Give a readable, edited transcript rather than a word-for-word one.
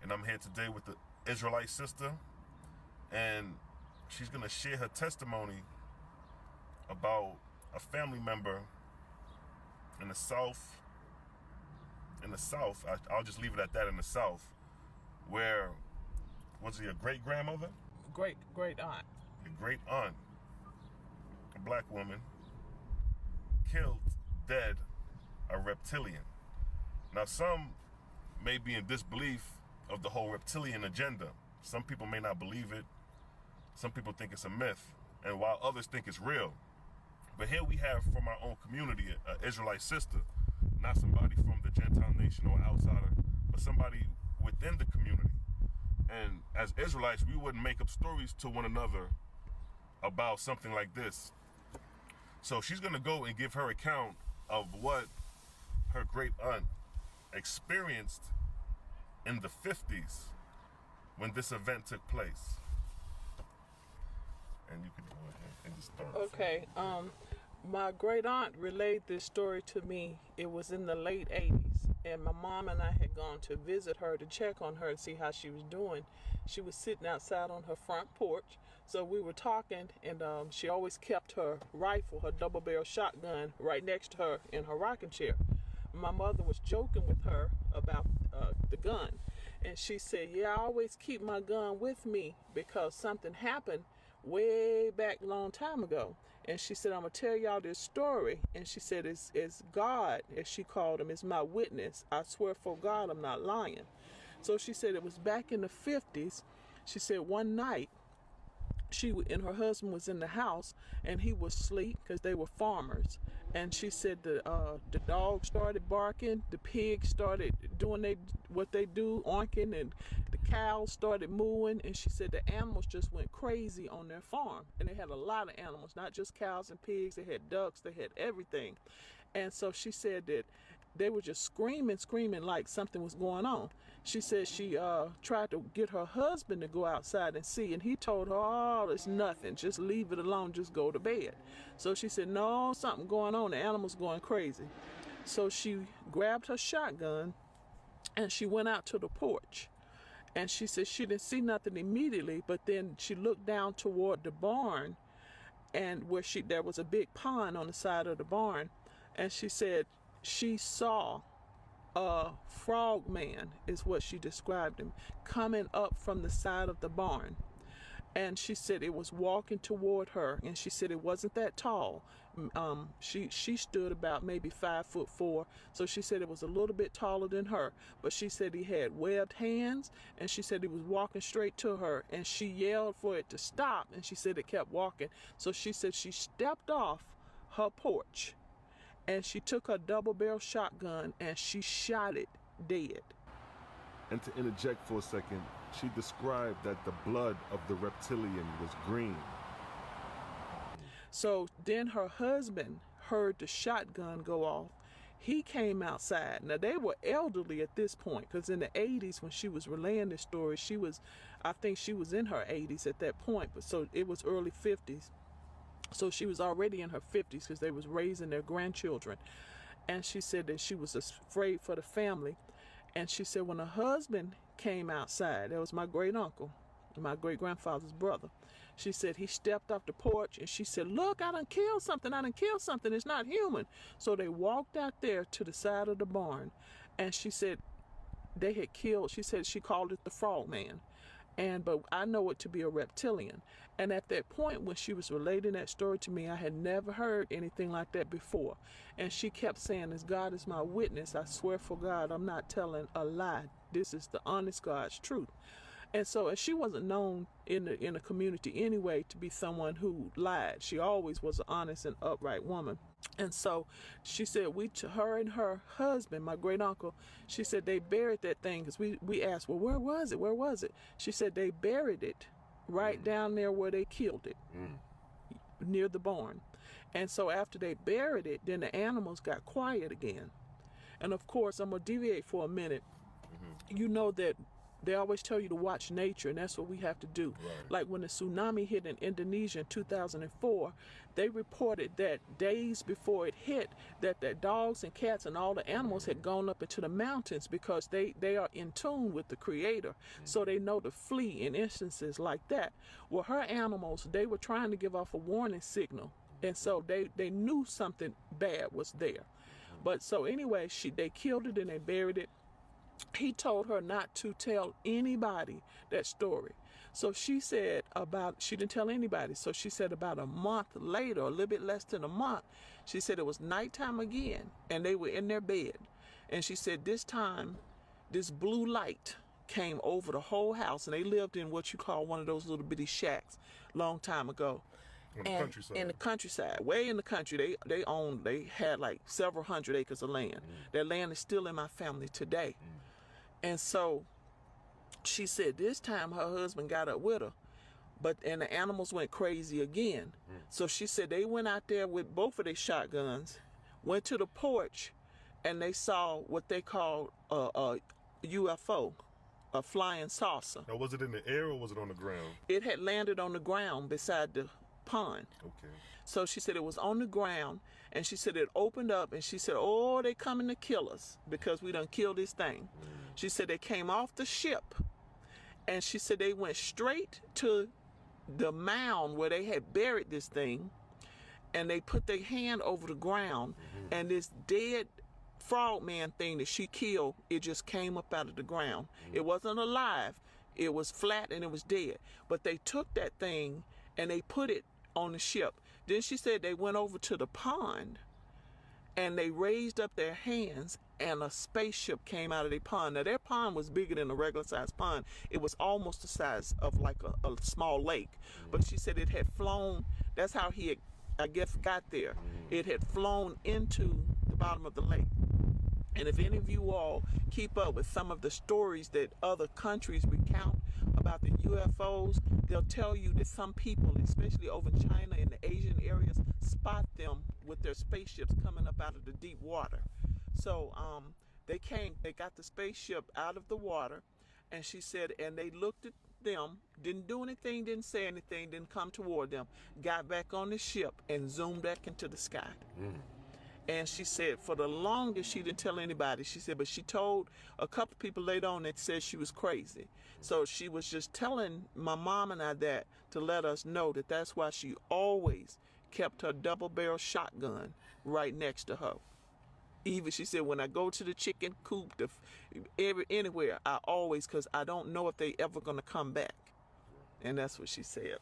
and I'm here today with the Israelite sister, and she's gonna share her testimony about a family member in the South. I'll just leave it at that. In the South, where was he a great grandmother? Great aunt. A great aunt, a black woman, killed dead a reptilian. Now, some may be in disbelief of the whole reptilian agenda. Some people may not believe it. Some people think it's a myth, and while others think it's real. But here we have from our own community an Israelite sister, not somebody from the Gentile nation or outsider, but somebody within the community. And as Israelites, we wouldn't make up stories to one another about something like this. So she's going to go and give her account of what her great aunt experienced in the 50s when this event took place. And you can go ahead and just start. Okay. My great aunt relayed this story to me. It was in the late 80s, and my mom and I had gone to visit her to check on her and see how she was doing. She was sitting outside on her front porch, so we were talking, and she always kept her rifle, her double-barrel shotgun, right next to her in her rocking chair. My mother was joking with her about the gun, and she said, "Yeah, I always keep my gun with me because something happened way back a long time ago." And she said, "I'm gonna tell y'all this story." And she said, it's God, as she called him, is my witness. I swear for God, I'm not lying. So she said it was back in the 50s. She said one night she and her husband was in the house, and he was asleep because they were farmers. And she said the dog started barking, the pigs started doing what they do, oinking, and the cows started mooing. And she said the animals just went crazy on their farm, and they had a lot of animals, not just cows and pigs. They had ducks, they had everything. And so she said that they were just screaming like something was going on. She said she tried to get her husband to go outside and see, and he told her, "Oh, it's nothing. Just leave it alone. Just go to bed." So she said, "No, something going on. The animal's going crazy." So she grabbed her shotgun and she went out to the porch. And she said she didn't see nothing immediately, but then she looked down toward the barn, and there was a big pond on the side of the barn. And she said she saw a frog man, is what she described him, coming up from the side of the barn. And she said it was walking toward her, and she said it wasn't that tall. She stood about maybe 5'4", so she said it was a little bit taller than her. But she said he had webbed hands, and she said he was walking straight to her, and she yelled for it to stop, and she said it kept walking. So she said she stepped off her porch, and she took her double-barrel shotgun and she shot it dead. And to interject for a second, she described that the blood of the reptilian was green. So then her husband heard the shotgun go off. He came outside. Now, they were elderly at this point, because in the 80s when she was relaying this story, I think she was in her 80s at that point, but so it was early 50s. So she was already in her 50s because they was raising their grandchildren. And she said that she was afraid for the family. And she said when her husband came outside, that was my great uncle, my great grandfather's brother. She said he stepped off the porch, and she said, "Look, I done killed something. It's not human." So they walked out there to the side of the barn, and she said they had killed, she said she called it the frog man. But I know it to be a reptilian. And at that point, when she was relating that story to me, I had never heard anything like that before. And she kept saying, "As God is my witness, I swear for God, I'm not telling a lie. This is the honest God's truth." And she wasn't known in the community anyway to be someone who lied. She always was an honest and upright woman. And so she said her and her husband, my great uncle, she said they buried that thing, because we asked, "Well, where was it? She said they buried it right down there where they killed it, near the barn. And so after they buried it, then the animals got quiet again. And of course, I'm going to deviate for a minute. You know that they always tell you to watch nature, and that's what we have to do. Right. Like when the tsunami hit in Indonesia in 2004, they reported that days before it hit, that dogs and cats and all the animals had gone up into the mountains because they are in tune with the Creator, so they know to flee in instances like that. Well, her animals, they were trying to give off a warning signal, and so they knew something bad was there. But so anyway, they killed it and they buried it. He told her not to tell anybody that story. So she said she didn't tell anybody. So she said about a month later, a little bit less than a month, she said it was nighttime again and they were in their bed. And she said this time, this blue light came over the whole house, and they lived in what you call one of those little bitty shacks long time ago. In the countryside. In the countryside, way in the country, they had like several hundred acres of land. That land is still in my family today. And so she said this time her husband got up with her, and the animals went crazy again. So she said they went out there with both of their shotguns, went to the porch, and they saw what they called a UFO, a flying saucer. Now, was it in the air or was it on the ground? It had landed on the ground beside the pond. Okay. So she said it was on the ground, and she said it opened up, and she said, oh, they coming to kill us because we done killed this thing. She said they came off the ship, and she said they went straight to the mound where they had buried this thing, and they put their hand over the ground, and this dead frogman thing that she killed, it just came up out of the ground. It wasn't alive. It was flat and it was dead. But they took that thing and they put it on the ship. Then she said they went over to the pond and they raised up their hands, and a spaceship came out of their pond. Now their pond was bigger than a regular sized pond. It was almost the size of like a small lake. But she said it had flown. That's how he had, I guess, got there. It had flown into the bottom of the lake. And if any of you all keep up with some of the stories that other countries recount about the UFOs, they'll tell you that some people, especially over in China and the Asian areas, spot them with their spaceships coming up out of the deep water. So they got the spaceship out of the water, and she said, and they looked at them, didn't do anything, didn't say anything, didn't come toward them, got back on the ship and zoomed back into the sky. And she said for the longest she didn't tell anybody. She said, but she told a couple people later on that said she was crazy. So she was just telling my mom and I that to let us know that that's why she always kept her double-barrel shotgun right next to her. Even she said, when I go to the chicken coop, anywhere, I always, because I don't know if they ever going to come back. And that's what she said.